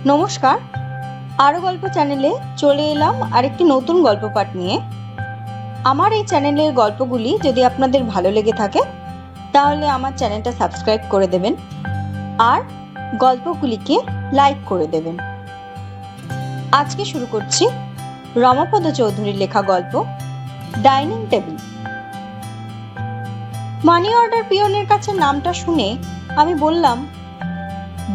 নমস্কার, আরও গল্প চ্যানেলে চলে এলাম আরেকটি নতুন গল্প পাঠ নিয়ে। আমার এই চ্যানেলের গল্পগুলি যদি আপনাদের ভালো লেগে থাকে তাহলে আমার চ্যানেলটা সাবস্ক্রাইব করে দেবেন আর গল্পগুলিকে লাইক করে দেবেন। আজকে শুরু করছি রমাপদ চৌধুরীর লেখা গল্প ডাইনিং টেবিল। মানি অর্ডার পিয়নের কাছে নামটা শুনে আমি বললাম,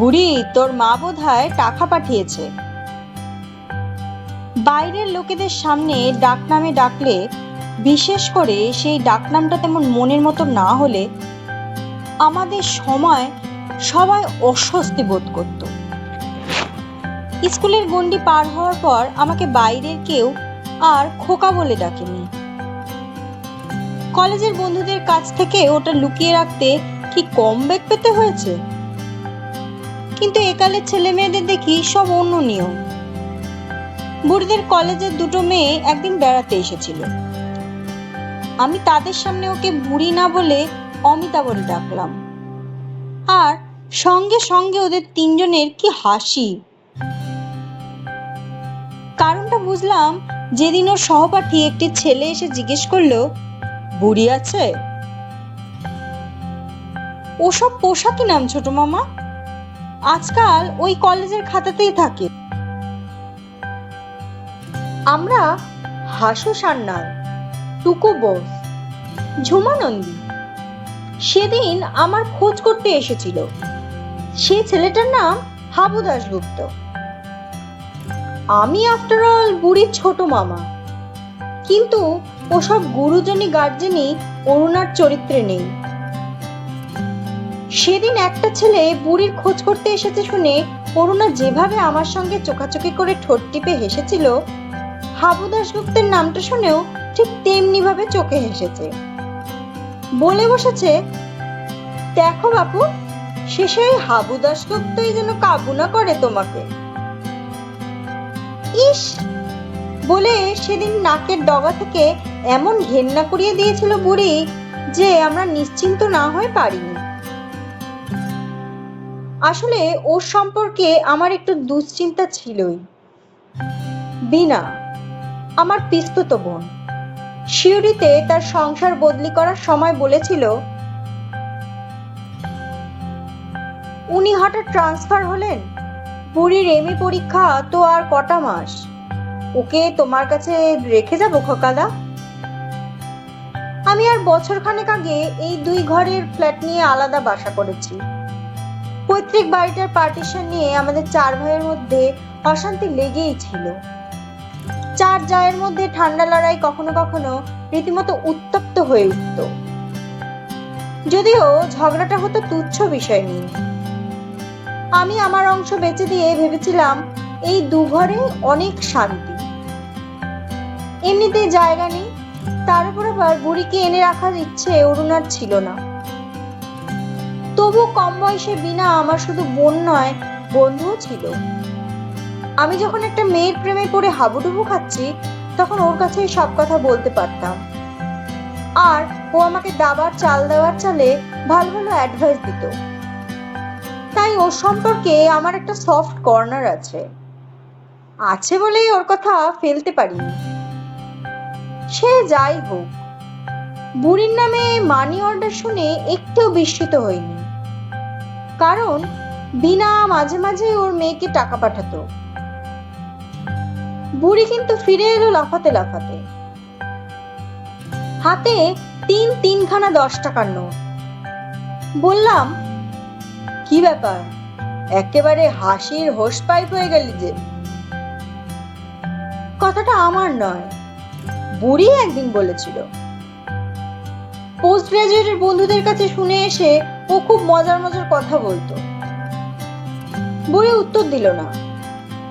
বুড়ি, তোর মা বোধহয় টাকা পাঠিয়েছে। বাইরের লোকেদের সামনে ডাকনামে ডাকলে, বিশেষ করে সেই ডাকনামটা তেমন মনের মতো না হলে, আমাদের সময় সবাই অস্বস্তি বোধ করত। স্কুলের গণ্ডি পার হওয়ার পর আমাকে বাইরের কেউ আর খোকা বলে ডাকেনি। কলেজের বন্ধুদের কাছ থেকে ওটা লুকিয়ে রাখতে কি কম বেগ পেতে হয়েছে। কিন্তু একালের ছেলে মেয়েদের দেখি সব অন্য নিয়ম। বুড়িদের কলেজের দুটো মেয়ে একদিন বেড়াতে এসেছিল। আমি তাদের সামনে ওকে বুড়ি না বলে অমিতা বলে ডাকলাম, আর সঙ্গে সঙ্গে ওদের তিনজনের কি হাসি। কারণটা বুঝলাম যেদিন ওর সহপাঠী একটি ছেলে এসে জিজ্ঞেস করলো, বুড়ি আছে? ওসব পোশাকি নাম ছোট মামা, আজকাল ওই কলেজের খাতাতেই থাকে। আমরা হাসু সান্যাল, টুকু বোস, ঝুমা নন্দী সেদিন আমার খোঁজ করতে এসেছিল। সে ছেলেটার নাম হাবু দাশগুপ্ত। আমি আফটার অল বুড়ির ছোট মামা, কিন্তু ওসব গুরুজনী গার্জেনই অরুণার চরিত্রে নেই। সেদিন একটা ছেলে বুড়ির খোঁজ করতে এসেছে শুনে অরুণা যেভাবে আমার সঙ্গে চোখাচোখি করে ঠোঁট টিপে হেসেছিল, হাবু দাশগুপ্তের নামটা শুনেও ঠিক তেমনি ভাবে চোখে হেসেছে। বলে বসেছে, দেখো বাপু, শেষে হাবু দাশগুপ্তই যেন কাবু না করে তোমাকে। ইস বলে সেদিন নাকের ডগা থেকে এমন ঘেন্না করিয়ে দিয়েছিল বুড়ি যে আমরা নিশ্চিন্ত না হয়ে পারিনি। আসলে ওর সম্পর্কে আমার একটু দুশ্চিন্তা ছিলই। বিনা, আমার পিস্তত বোন, শিউরিতে তার সংসার বদলি করার সময় বলেছিল, উনি হঠাৎ ট্রান্সফার হলেন, বুড়ির এমএ পরীক্ষা তো আর কটা মাস, ওকে তোমার কাছে রেখে যাবো খোকাদা। আমি আর বছরখানেক আগে এই দুই ঘরের ফ্ল্যাট নিয়ে আলাদা বাসা করেছি। পৈতৃক বাড়িটার পার্টিশন নিয়ে আমাদের চার ভাইয়ের মধ্যে অশান্তি লেগেই ছিল। চার জায়ের মধ্যে ঠান্ডা লড়াই কখনো কখনো রীতিমতো উত্তপ্ত হয়ে উঠত, যদিও ঝগড়াটা হতো তুচ্ছ বিষয় নিয়ে। আমি আমার অংশ বেচে দিয়ে ভেবেছিলাম এই দু ঘরে অনেক শান্তি। এমনিতেই জায়গা নেই, তার উপর আবার বুড়িকে এনে রাখার ইচ্ছে অরুণার ছিল না। তবু কম বয়সে বিনা আমার শুধু বোন নয়, বন্ধুও ছিল। আমি যখন একটা মেয়ের প্রেমে পড়ে হাবুডুবু খাচ্ছি, তখন ওর কাছে সব কথা বলতে পারতাম, আর ও আমাকে দাবার চাল দেওয়ার চালে ভালো ভালো অ্যাডভাইস দিত। তাই ওর সম্পর্কে আমার একটা সফট কর্নার আছে বলেই ওর কথা ফেলতে পারিনি। সে যাই হোক, বুড়ির নামে মানি অর্ডার শুনে একটুও বিস্মিত হইনি, কারণ বিনা মাঝে মাঝে ওর মেয়েকে টাকা পাঠাতো। বুড়ি কিন্তু ফিরে এলো লাফাতে লাফাতে, হাতে তিনখানা 10 টাকার নোট। বললাম, কি ব্যাপার, একেবারে হাসির হোস পাইপ হয়ে গেলি যে? কথাটা আমার নয়, বুড়ি একদিন বলেছিল। পোস্ট গ্রাজুয়েটের বন্ধুদের কাছে শুনে এসে ও খুব মজার মজার কথা বলতো। বুড়ি উত্তর দিল না,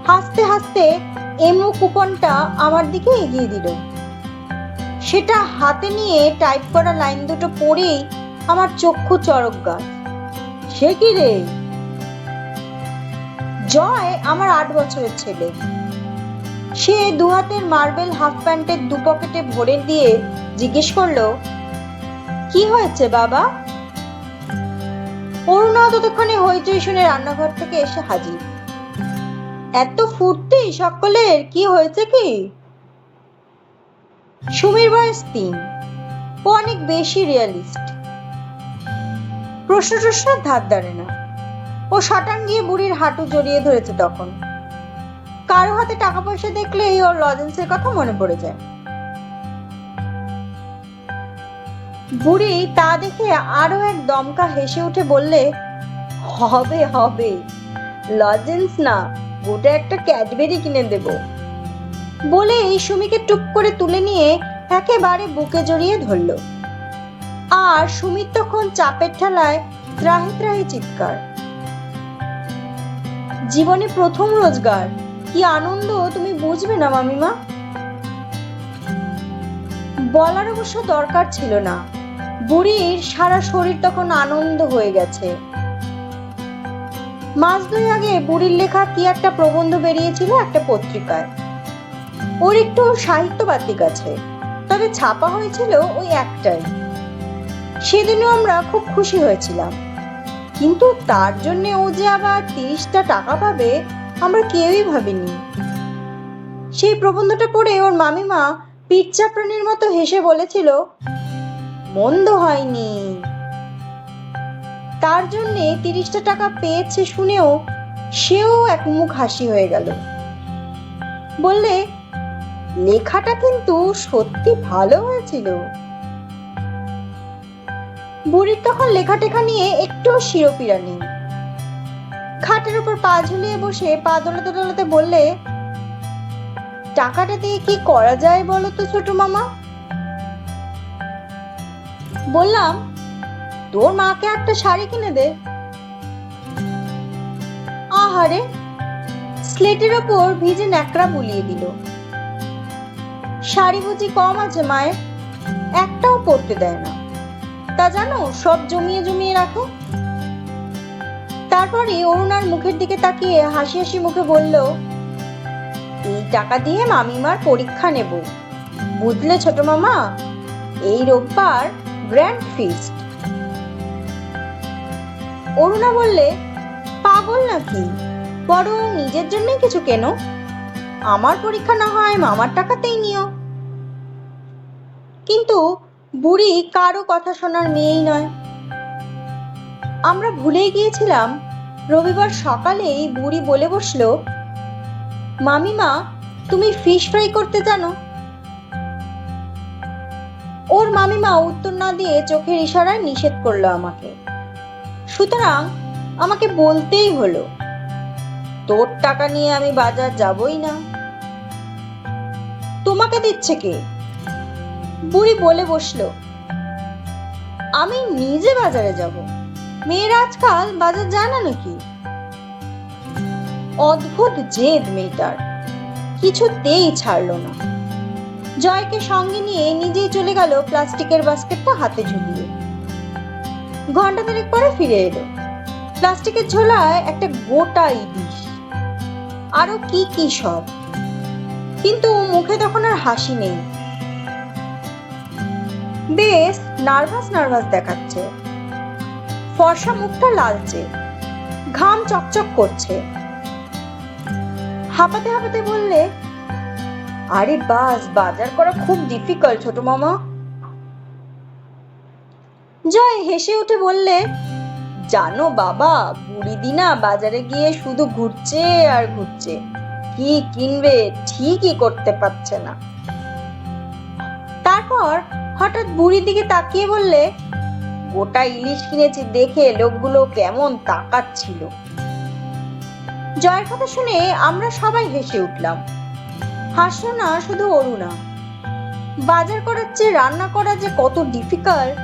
হাসতে হাসতে এমও কুপনটা আমার দিকে এগিয়ে দিল। সেটা হাতে নিয়ে টাইপ করা লাইন দুটো পড়েই আমার চক্ষু চড়ক গাছ। সে কি রে? জয় আমার 8 বছরের ছেলে। সে দু হাতের মার্বেল হাফ প্যান্টের দু পকেটে ভরে দিয়ে জিজ্ঞেস করলো, কি হয়েছে বাবা? অরুণা ততক্ষণে হইচই শুনে রান্নাঘর থেকে এসে হাজির। এত ফুর্তি সকলের, কি হয়েছে কি? সুমির বয়স 3। ও অনেক বেশি রিয়ালিস্ট। প্রশ্ন ধার ধারে না। ও শটান গিয়ে বুড়ির হাঁটু জড়িয়ে ধরেছে তখন। কারো হাতে টাকা পয়সা দেখলেই ওর লজেন্সের কথা মনে পড়ে যায়। বুড়ি তা দেখে আরো এক দমকা হেসে উঠে বললে, হবে হবে, লজেন্স না, গোটা একটা ক্যাডবেরি কিনে দেব। বলে এই সুমিকে টুপ করে তুলে নিয়ে একেবারে বুকে জড়িয়ে ধরল। আর সুমির তখন চাপের ঠেলায় ত্রাহি ত্রাহি চিৎকার। জীবনে প্রথম রোজগার, কি আনন্দ তুমি বুঝবে না মামিমা। বলার অবশ্য দরকার ছিল না, বুড়ির সারা শরীর তখন আনন্দ হয়ে গেছে। মাস 2 আগে বুড়ির লেখা কি একটা প্রবন্ধ বেরিয়েছিল একটা পত্রিকায়। ওর একটু সাহিত্যবাতিক আছে, তবে ছাপা হয়েছিল ওই একটাই। সেদিনও আমরা খুব খুশি হয়েছিলাম, কিন্তু তার জন্য ও যে আবার 30টা টাকা পাবে আমরা কেউই ভাবিনি। সেই প্রবন্ধটা পড়ে ওর মামিমা পিঠ চাপড়ানির মতো হেসে বলেছিল, মন্দ হয়নি। তার জন্য 30টা টাকা পেয়েছে শুনেও সেও এক মুখ হাসি হয়ে গেল। বললে, লেখাটা কিন্তু সত্যি ভালো হয়েছিল। বুড়ির তখন লেখা টেখা নিয়ে একটু শিরোপীড়া নেই। খাটের উপর পা ঝুলিয়ে বসে পা দোলাতে দোলাতে বললে, টাকাটা দিয়ে কি করা যায় বলো তো ছোট মামা। বললাম, তোর মাকে একটা শাড়ি কিনে দে। আহারে, স্লেটের ওপর ভিজে ন্যাকড়া বুলিয়ে দিল। শাড়ি বুঝি কম আছে মায়ের? একটাও পরতে দেয় না, তা জানো, সব জমিয়ে জমিয়ে রাখো। তারপরে অরুণার মুখের দিকে তাকিয়ে হাসি হাসি মুখে বলল, এই টাকা দিয়ে মামিমার পরীক্ষা নেব, বুঝলে ছোট মামা, এই রোববার গ্র্যান্ড ফিস্ট। অরুণা বললে, পাগল নাকি, বরং নিজের জন্যই কিছু কেনো, আমার পরীক্ষা না হয় মামার টাকাতেই নিও। কিন্তু বুড়ি কারো কথা শোনার মেয়েই নয়। আমরা ভুলেই গিয়েছিলাম রবিবার সকালেই বুড়ি বলে বসলো, মামিমা, তুমি ফিশ ফ্রাই করতে জানো? ওর মামিমা উত্তর না দিয়ে চোখের ইশারায় নিষেধ করলো আমাকে। সুতরাং আমাকে বলতেই হলো, তোর টাকা নিয়ে আমি বাজার যাবই না। তোমাকে দিচ্ছে কে? বুড়ি বলে বসলো, আমি নিজে বাজারে যাব, মেয়েরা আজকাল বাজার যায় না নাকি। অদ্ভুত জেদ মেয়েটার, কিছুতেই ছাড়লো না। জয়কে সঙ্গে নিয়ে নিজেই চলে গেল প্লাস্টিকের বাস্কেটটা হাতে ঝুলিয়ে। ঘন্টা 3 পরে ফিরে এলো, প্লাস্টিকের ঝোলায় একটা গোটা ইলিশ, আরো কি কি সব, কিন্তু মুখে তখন আর হাসি নেই। বেশ নার্ভাস নার্ভাস দেখাচ্ছে, ফর্সা মুখটা লালচে, ঘাম চকচক করছে। হাঁপাতে হাঁপাতে বললে, আরে বাস, বাজার করা খুব ডিফিকাল্ট ছোট মামা। জয় হেসে উঠে বললে, জানো বাবা, বুড়ি দিনা বাজারে গিয়ে শুধু ঘুরছে আর ঘুরছে, কি কিনবে ঠিকই করতে পারছে না। তারপর হঠাৎ বুড়ির দিকে তাকিয়ে বললে, গোটা ইলিশ কিনেছি দেখে লোকগুলো কেমন তাকাচ্ছিল। জয়ের কথা শুনে আমরা সবাই হেসে উঠলাম। হাসলো না শুধু অরুণা। বাজার করার চেয়ে রান্না করা যে কত ডিফিকাল্ট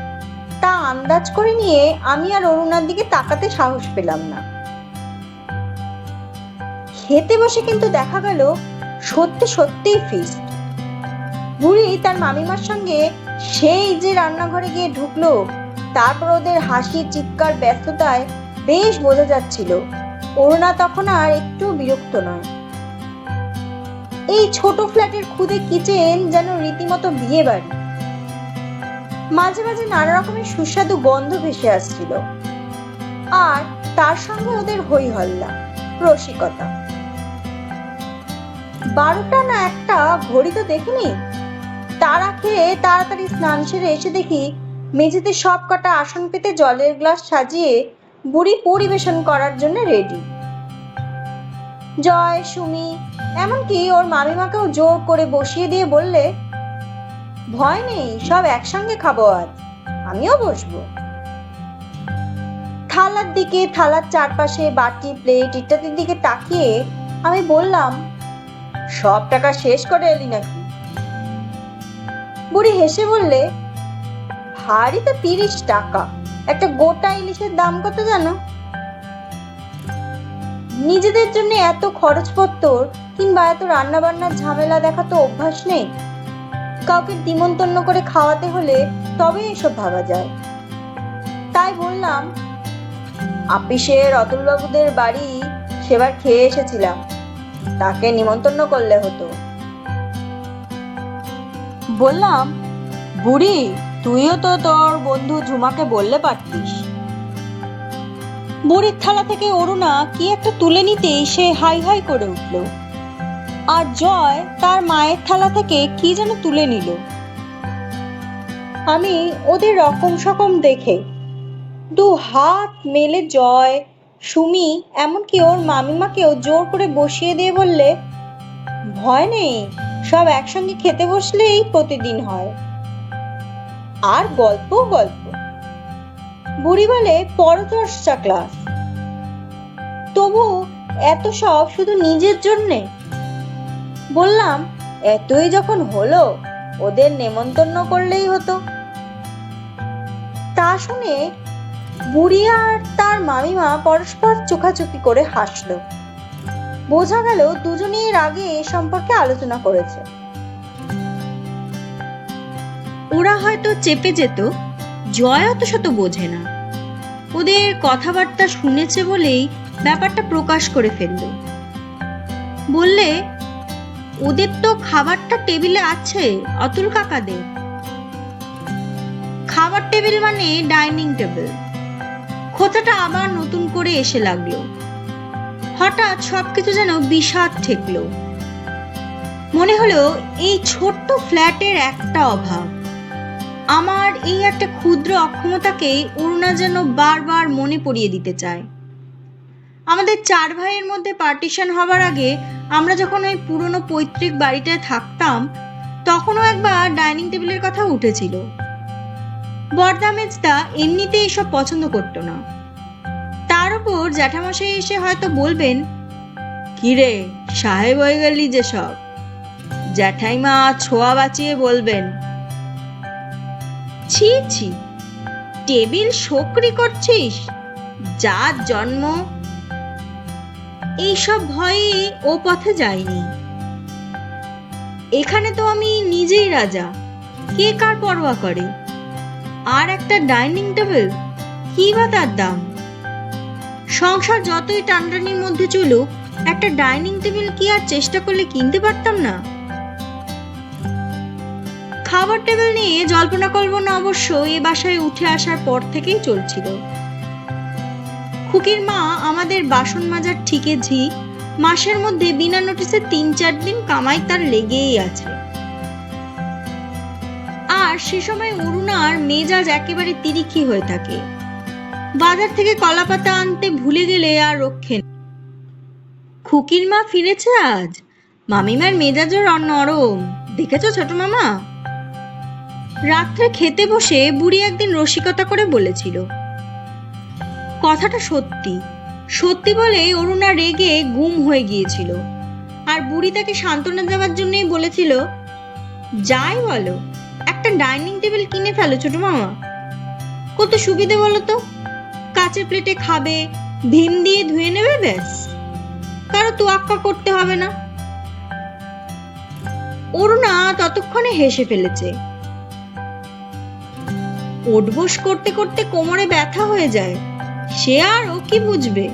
তা আন্দাজ করে নিয়ে আমি আর অরুণার দিকে তাকাতে সাহস পেলাম না। খেতে বসে কিন্তু দেখা গেল সত্যি সত্যিই ফিস্ট। বুড়ি তার মামিমার সঙ্গে সেই যে রান্নাঘরে গিয়ে ঢুকলো, তারপর ওদের হাসি চিৎকার ব্যস্ততায় বেশ বোঝা যাচ্ছিল অরুণা তখন আর একটু বিরক্ত নয়। এই ছোট ফ্ল্যাটের খুদে কিচেন যেন রীতিমতো বিয়ে বাড়ি। মাঝে মাঝে নানা রকমের সুস্বাদু গন্ধ ভেসে আসছিল, আর তার সঙ্গে ওদের হই হল্লা, রসিকতা। 12টা না 1টা ঘড়ি তো দেখিনি। তারা খেয়ে তাড়াতাড়ি স্নান সেরে এসে দেখি মেঝেতে সব কটা আসন পেতে জলের গ্লাস সাজিয়ে বুড়ি পরিবেশন করার জন্য রেডি। জয়, সুমি, এমনকি ওর মামিমাকেও জোর করে বসিয়ে দিয়ে বললে, ভয় নেই, সব একসঙ্গে খাবো আজ, আমিও বসবো। থালার দিকে, থালার চারপাশে বাটি, প্লেট ইত্যাদির দিকে তাকিয়ে আমি বললাম, সব টাকা শেষ করে এলি নাকি? বুড়ি হেসে বললে, ভারী তো 30 টাকা, একটা গোটা ইলিশের দাম কত জানো? নিজেদের জন্য এত খরচপত্তর কিংবা এত রান্না বান্নার ঝামেলা দেখা তো অভ্যাস নেই। কাউকে নিমন্ত্রণ করে খাওয়াতে হলে তবে এসব ভাবা যায়। তাই বললাম, আপিসের অতুলবাবুদের বাড়ি সেবার খেয়ে এসেছিলাম, তাকে নিমন্ত্রণ করলে হতো। বললাম, বুড়ি, তুইও তো তোর বন্ধু ঝুমাকে বললে পারতিস। বুড়ির থালা থেকে অরুণা কি একটা তুলে নিতেই সে হাই হাই করে উঠল, আর জয় তার মায়ের থালা থেকে কি যেন তুলে নিল। আমি ওদের রকম সকম দেখে 2 হাত মেলে জয়, সুমি, এমনকি ওর মামিমাকেও জোর করে বসিয়ে দিয়ে বললে, ভয় নেই, সব একসঙ্গে খেতে বসলেই প্রতিদিন হয়। আর গল্প গল্প। বুড়ি বলে পরচর্চা ক্লাস। তবু এত সব শুধু নিজের জন্যে? বললাম, এতই যখন হলো, ওদের নেমন্তন্ন করলেই হতো। তা শুনে বুড়ি আর তার মামিমা পরস্পর চোখাচোখি করে হাসলো। বোঝা গেল দুজনেই এর আগে এ সম্পর্কে আলোচনা করেছে। ওরা হয়তো চেপে যেত, জয় অত শত বোঝে না। ওদের কথাবার্তা শুনেছে বলেই ব্যাপারটা প্রকাশ করে ফেলল। বললে, ওদের তো খাবারটা টেবিলে আছে, অতুল কাকাদের। খাবার টেবিল মানে ডাইনিং টেবিল। কথাটা আবার নতুন করে এসে লাগলো। হঠাৎ সবকিছু যেন বিষাদ ঠেকলো। মনে হলো এই ছোট্ট ফ্ল্যাটের একটা অভাব। আমার এই একটা ক্ষুদ্র অক্ষমতাকে অরুণা যেন বারবার মনে পড়িয়ে দিতে চায়। আমাদের 4 ভাইয়ের মধ্যে পার্টিশন হবার আগে আমরা যখন ওই পুরনো পৈতৃক বাড়িটায় থাকতাম, তখনও একবার ডাইনিং টেবিলের কথা উঠেছিল। বর্দা মেজদা এমনিতেই এসব পছন্দ করতো না। তার উপর জ্যাঠামশাই এসে হয়তো বলবেন, কিরে সাহেব হয়ে গেলি যে সব। জ্যাঠাইমা ছোঁয়া বাঁচিয়ে বলবেন, ছি ছি, টেবিল শোকরি করছিস, যার জন্ম। এইসব ভয়ে ও পথে যায়নি। এখানে তো আমি নিজেই রাজা, কে কার পরোয়া করে। আর একটা ডাইনিং টেবিল, কি বা তার দাম? সংসার যতই টানটানির মধ্যে চলুক, একটা ডাইনিং টেবিল কি আর চেষ্টা করলে কিনতে পারতাম না? খাবার টেবিল নিয়ে জল্পনা কল্পনা অবশ্য এ বাসায় উঠে আসার পর থেকেই চলছিল। খুকির মা আমাদের বাসন মাজার ঠিকে ঝি, মাসের মধ্যে বিনা নোটিসে 3-4 দিন কামাই তার লেগেই আছে। আর সে সময় অরুণার মেজাজ একেবারে তিরিক্ষি হয়ে থাকে। বাজার থেকে কলাপাতা আনতে ভুলে গেলে আর রক্ষে নেই। খুকির মা ফিরেছে আজ, মামিমার মেজাজও নরম, দেখেছো ছোট মামা? রাত্রে খেতে বসে বুড়ি একদিন রসিকতা করে বলেছিল। কথাটা সত্যি। সত্যি বলে অরুণা রেগে গুম হয়ে গিয়েছিল। আর বুড়ি তাকে সান্ত্বনা দেওয়ার জন্যই বলেছিল, যাই বলো, একটা ডাইনিং টেবিল কিনে ফেলো ছোট মামা, কত সুবিধে বলো তো। কাচের প্লেটে খাবে, ভীম দিয়ে ধুয়ে নেবে, ব্যাস, কারো তোয়াক্কা করতে হবে না। অরুণা ততক্ষণে হেসে ফেলেছে। ওঠবোস করতে করতে কোমরে ব্যথা হয়ে যায়, সে আর ও কি বুঝবে?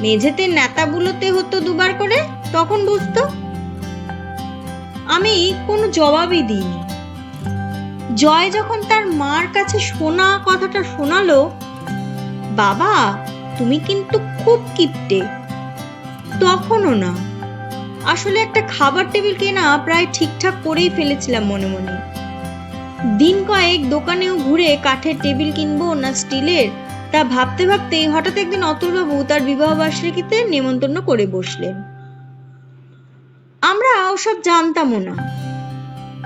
মেঝেতে নেতা বুলোতে হতো 2 বার করে, তখন বুঝতো। আমি কোনো জবাবই দিইনি। জয় যখন তার মার কাছে শোনা কথাটা শোনালো, বাবা তুমি কিন্তু খুব কিপটে, তখনও না। আসলে একটা খাবার টেবিল কেনা প্রায় ঠিকঠাক করেই ফেলেছিলাম মনে মনে। দিন কয়েক দোকানেও ঘুরে কাঠের টেবিল কিনবো না স্টিলের তা ভাবতে ভাবতেই হঠাৎ একদিন অতুলবাবু তার বিবাহ বার্ষিকীতে নেমন্তন্ন করে বসলেন। আমরা ওসব জানতামও না।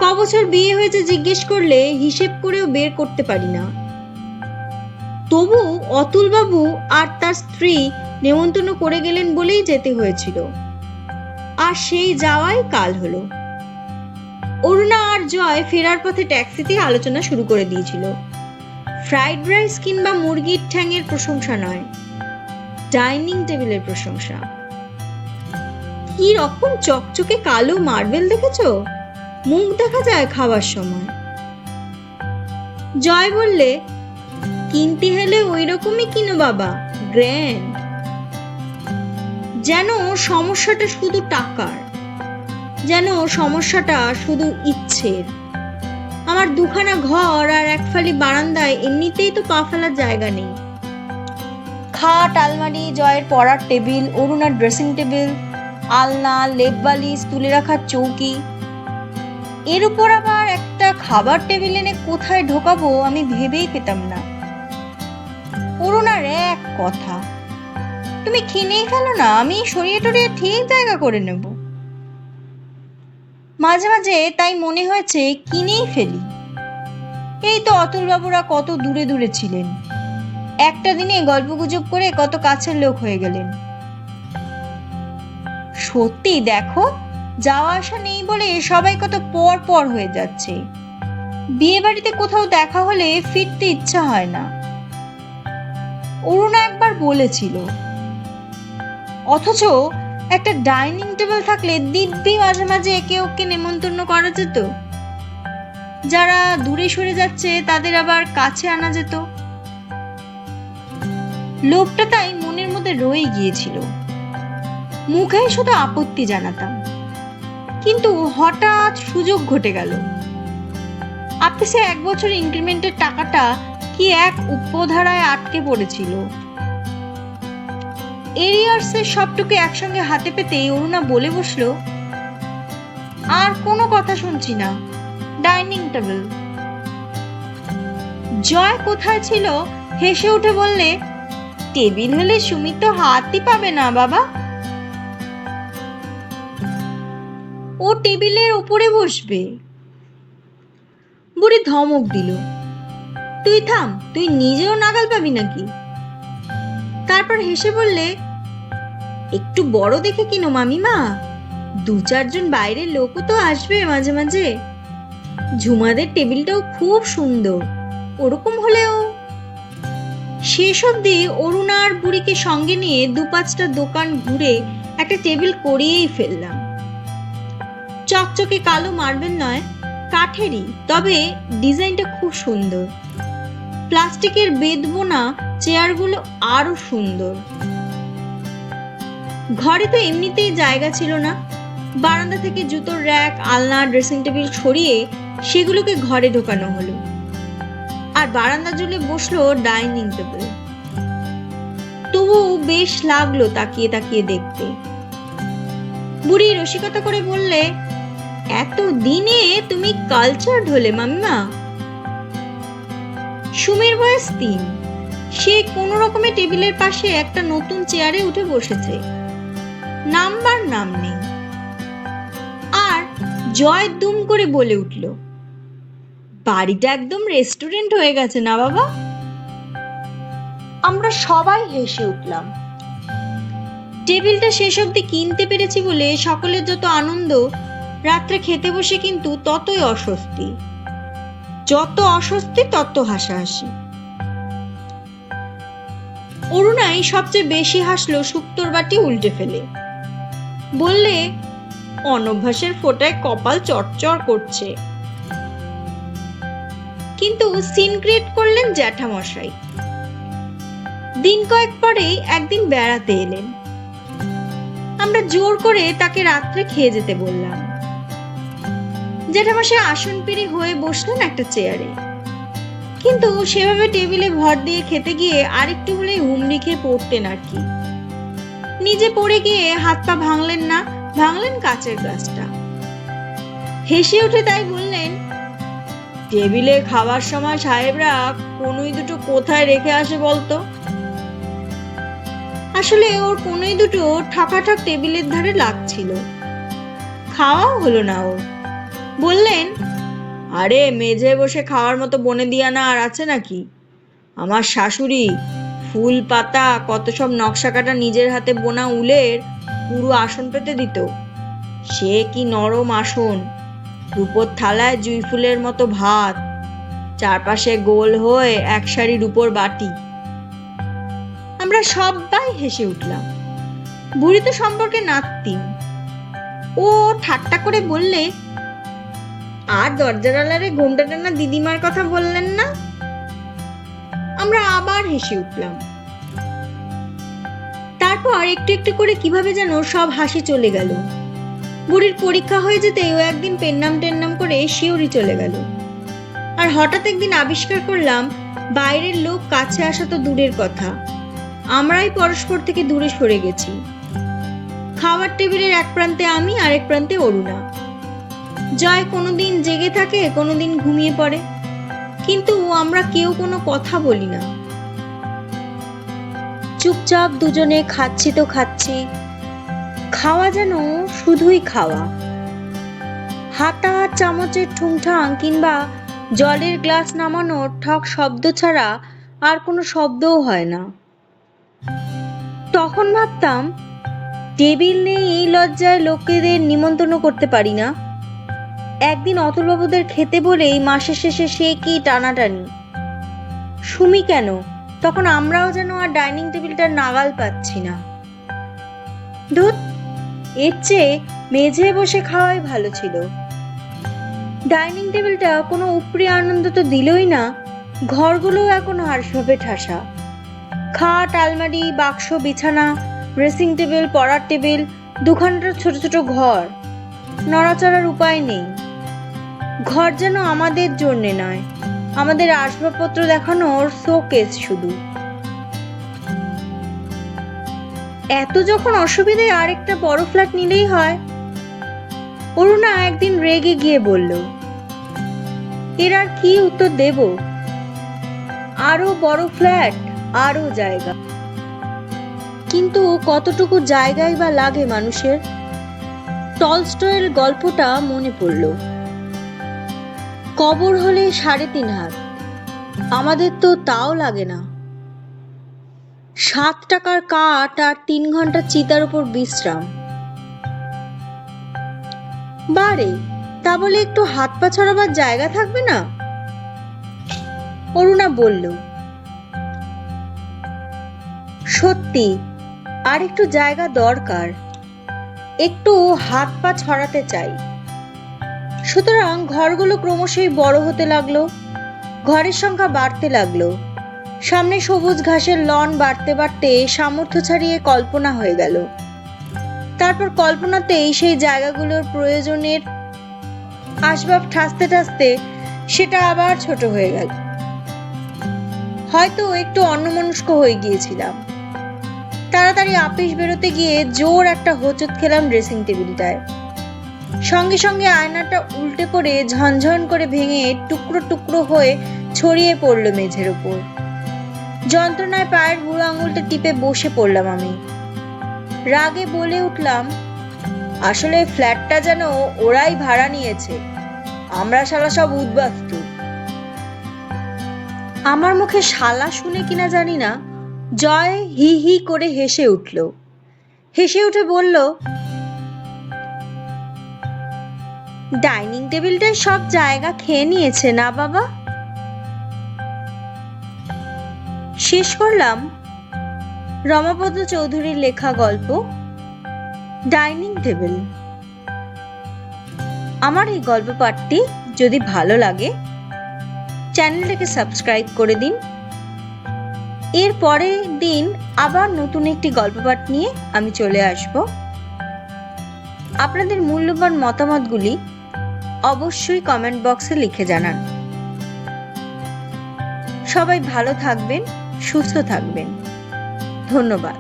কবছর বিয়ে হয়েছে জিজ্ঞেস করলে হিসেব করেও বের করতে পারি না। তবু অতুলবাবু আর তার স্ত্রী নেমন্তন্ন করে গেলেন বলেই যেতে হয়েছিল। আর সেই যাওয়াই কাল হলো। অরুণা আর জয় ফেরার পথে ট্যাক্সিতে আলোচনা শুরু করে দিয়েছিল। ফ্রাইড রাইস কিংবা মুরগির ঠ্যাঙের প্রশংসা নয়, ডাইনিং টেবিলের প্রশংসা। কি রকম চকচকে কালো মার্বেল দেখেছো? মুখ দেখা যায় খাওয়ার সময়। জয় বললে, কিনতে হলে ওই রকমই কিনো বাবা, গ্র্যান্ড। যেন সমস্যাটা শুধু টাকার, যেন সমস্যাটা শুধু ইচ্ছের। আমার দুখানা ঘর আর এক ফালি বারান্দায় এমনিতেই তো পা ফেলার জায়গা নেই। খাট, আলমারি, জয়ের পড়ার টেবিল, অরুণার ড্রেসিং টেবিল, আলনা, লেপ বালিশ, তুলে রাখার চৌকি, এর উপর আবার একটা খাবার টেবিল এনে কোথায় ঢোকাবো আমি ভেবেই পেতাম না। অরুণার এক কথা, তুমি কিনেই ফেলো না, আমি সরিয়ে টরিয়ে ঠিক জায়গা করে নেব। মাঝে মাঝে তাই মনে হয়েছে কিনেই ফেলি। এই তো অতুলবাবুরা কত দূরে দূরে ছিলেন, একটা দিনে গল্পগুজব করে কত কাছের লোক হয়ে গেলেন। সত্যি দেখো, যাওয়া আসা নেই বলে সবাই কত পর পর হয়ে যাচ্ছে। বিয়ে বাড়িতে কোথাও দেখা হলে ফিরতে ইচ্ছা হয় না। অরুণা একবার বলেছিল, অথচ একটা ডাইনিং টেবিল থাকলে দিব্যি মাঝে মাঝে একে ওকে নেমন্তন্ন করা যেত। যারা দূরে সরে যাচ্ছে তাদের আবার কাছে আনা যেত। লোভটা তাই মনের মধ্যে রয়ে গিয়েছিল। মুখে শুধু আপত্তি জানাতাম, কিন্তু হঠাৎ সুযোগ ঘটে গেল। অফিসে 1 বছর ইনক্রিমেন্টের টাকাটা কি এক উপধারায় আটকে পড়েছিল। এরিয়ার্সের সবটুকু একসঙ্গে হাতে পেতেই অরুণা বলে বসলো, আর কোনো কথা শুনছি না, ডাইনিং টেবিল। জয় কোথায় ছিল হেসে উঠে বললে, টেবিল হলে সুমিত তো হাতই পাবে না বাবা, ও টেবিলের উপরে বসবে। বুড়ি ধমক দিল, তুই থাম, তুই নিজেও নাগাল পাবি নাকি? তারপর হেসে বললে, একটু বড় দেখে কিনো মামিমা, 2-4 জন বাইরের লোকও তো আসবে মাঝে মাঝে। ঝুমাদের টেবিলটাও খুব সুন্দর, ওরকম হলেও। শেষ অবধি অরুণা আর বুড়িকে সঙ্গে নিয়ে 2-5টা দোকান ঘুরে একটা টেবিল করিয়েই ফেললাম। চকচকে কালো মার্বেল নয়, কাঠেরই, তবে ডিজাইনটা খুব সুন্দর। প্লাস্টিকের বেদবোনা চেয়ারগুলো আরো সুন্দর। ঘরে তো এমনিতেই জায়গা ছিল না। বারান্দা থেকে জুতোর র্যাক, আলনা, ড্রেসিং টেবিল সরিয়ে সেগুলোকে ঘরে ঢোকানো হলো। আর বারান্দা জুড়ে বসলো ডাইনিং টেবিল। তবু বেশ লাগলো তাকিয়ে তাকিয়ে দেখতে। বুড়ি রসিকতা করে বললে, এত দিনে তুমি কালচারড হলে মাম্মা। সুমির বয়স 3, সে কোন রকমে টেবিলের পাশে একটা নতুন চেয়ারে উঠে বসেছে, নামবার নাম নেই। আর জয় দুম করে বলে উঠল, বাড়িটা একদম রেস্টুরেন্ট হয়ে গেছে না বাবা? আমরা সবাই হেসে উঠলাম। টেবিলটা শেষ অবধি কিনতে পেরেছি বলে সকলের যত আনন্দ, রাত্রে খেতে বসে কিন্তু ততই অস্বস্তি। যত অস্বস্তি তত হাসাহাসি। অরুণাই সবচেয়ে বেশি হাসলো শুক্তোর বাটি উল্টে ফেলে। বললে, অনভ্যাসের ফোঁটায় কপাল চটচড় করছে। কিন্তু সিন ক্রিয়েট করলেন জ্যাঠামশাই। দিন কয়েক পরেই একদিন বেড়াতে এলেন। আমরা জোর করে তাকে রাত্রে খেয়ে যেতে বললাম। জ্যাঠামশাই আসন পিড়ি হয়ে বসলেন একটা চেয়ারে, কিন্তু সেভাবে টেবিলে ভর দিয়ে খেতে গিয়ে আরেকটু হলেই হুমড়ি খেয়ে পড়তেন আর কি। নিজে পড়ে গিয়ে হাত পা ভাঙলেন না, ভাঙলেন কাচের গ্লাসটা। হেসে উঠে তাই বললেন, টেবিলে খাওয়ার সময় সাহেবরা কনুই দুটো কোথায় রেখে আসে বলতো? আসলে ওর কনুই দুটো ঠাকাঠাক টেবিলের ধারে লাগছিল। খাওয়াও হলো না ওর। বললেন, আরে মেঝে বসে খাওয়ার মতো বনে দিয়ানা আর আছে নাকি? আমার শাশুড়ি ফুল পাতা কত সব নকশা কাটা নিজের হাতে বোনা উলের পুরো আসন পেতে দিত। সে কি নরম আসন, রূপোর থালায় জুঁই ফুলের মতো ভাত, চারপাশে গোল হয়ে এক সারি রূপোর বাটি। আমরা সবাই হেসে উঠলাম। বুড়ি তো সম্পর্কে নাত্তিন। ও ঠাট্টা করে বললে, আর দরজার আলারে ঘোমটা টানা দিদিমার কথা বললেন না? আমরা আবার হেসে উঠলাম। তারপর একটু একটু করে কিভাবে যেন সব হাসি চলে গেল। বুড়ির পরীক্ষা হয়ে যেতে ও একদিন পেন্নাম টেন্নাম করে শিউরি চলে গেল। আর হঠাৎ একদিন আবিষ্কার করলাম বাইরের লোক কাছে আসা তো দূরের কথা, আমরাই পরস্পর থেকে দূরে সরে গেছি। খাওয়ার টেবিলের এক প্রান্তে আমি, আরেক প্রান্তে অরুণা। জয় কোনোদিন জেগে থাকে, কোনোদিন ঘুমিয়ে পড়ে, কিন্তু আমরা কেউ কোনো কথা বলি না। চুপচাপ দুজনে খাচ্ছি তো খাচ্ছি, খাওয়া যেন শুধুই খাওয়া। হাতা চামচের ঠুংঠাং কিংবা জলের গ্লাস নামানোর ঠক শব্দ ছাড়া আর কোনো শব্দও হয় না। তখন ভাবতাম, টেবিল নেই এই লজ্জায় লোকেদের নিমন্ত্রণ করতে পারি না। একদিন অতুলবাবুদের খেতে বলেই মাসের শেষে সে কি টানাটানি। সুমি কেন, তখন আমরাও যেন আর ডাইনিং টেবিলটার নাগাল পাচ্ছি না। ধুত, এর চেয়ে মেঝে বসে খাওয়াই ভালো ছিল। ডাইনিং টেবিলটা কোনো উপরি আনন্দ তো দিলই না, ঘরগুলোও এখন হার্সভাবে ঠাসা। খাট, আলমারি, বাক্স, বিছানা, ড্রেসিং টেবিল, পড়ার টেবিল, দুখানটা ছোট ছোট ঘর, নড়াচড়ার উপায় নেই। ঘর যেন আমাদের জন্যে নয়, আমাদের আসবাবপত্র দেখানোর শোকেস শুধু। এত যখন অসুবিধায় আরেকটা বড় ফ্ল্যাট নিলেই হয়। অরুণা একদিন রেগে গিয়ে বলল, এর আর কি উত্তর দেব? আরো বড় ফ্ল্যাট, আরো জায়গা, কিন্তু কতটুকু জায়গাই বা লাগে মানুষের? টলস্টয়ের গল্পটা মনে পড়ল। কবর হলে 3.5 হাত, আমাদের তো তাও লাগে না। 7 টাকার কাঠ আর 3 ঘন্টা চিতার উপর বিশ্রাম। বারে, তা বলে একটু হাত পা ছড়াবার জায়গা থাকবে না? অরুণা বলল, সত্যি আর একটু জায়গা দরকার, একটু হাত পা ছড়াতে চাই। সুতরাং ঘরগুলো ক্রমশই বড় হতে লাগলো, ঘরের সংখ্যা বাড়তে লাগলো। সামনে সবুজ ঘাসের লন বাড়তে বাড়তে সামর্থ্য ছাড়িয়ে কল্পনা হয়ে গেল। তারপর কল্পনাতেই সেই জায়গাগুলোর প্রয়োজনের আসবাব ঠাসতে ঠাসতে সেটা আবার ছোট হয়ে গেল। হয়তো একটু অন্যমনস্ক হয়ে গিয়েছিলাম। তাড়াতাড়ি আপিস বেরোতে গিয়ে জোর একটা হোঁচট খেলাম ড্রেসিং টেবিলটায়। সঙ্গে সঙ্গে আয়নাটা উল্টে পড়ে ঝনঝন করে ভেঙে টুকরো টুকরো হয়ে ছড়িয়ে পড়লো মেঝের উপর। যন্ত্রণায় পায়ের বুড়ো আঙুলটা টিপে বসে পড়লাম আমি। রাগে বলে উঠলাম, আসলে ফ্ল্যাটটা যেন ওরাই ভাড়া নিয়েছে, আমরা শালা সব উদ্বাস্তু। আমার মুখে শালা শুনে কিনা জানি না, জয় হি হি করে হেসে উঠল। হেসে উঠে বলল, ডাইনিং টেবিলটায় সব জায়গা খেয়ে নিয়েছে না বাবা? শেষ করলাম রমাপদ চৌধুরীর লেখা গল্প ডাইনিং টেবিল। আমার এই গল্প পাঠটি যদি ভালো লাগে, চ্যানেলটাকে সাবস্ক্রাইব করে দিন। এর পরের দিন আবার নতুন একটি গল্প পাঠ নিয়ে আমি চলে আসব। আপনাদের মূল্যবান মতামতগুলি অবশ্যই কমেন্ট বক্সে লিখে জানান। সবাই ভালো থাকবেন, সুস্থ থাকবেন। ধন্যবাদ।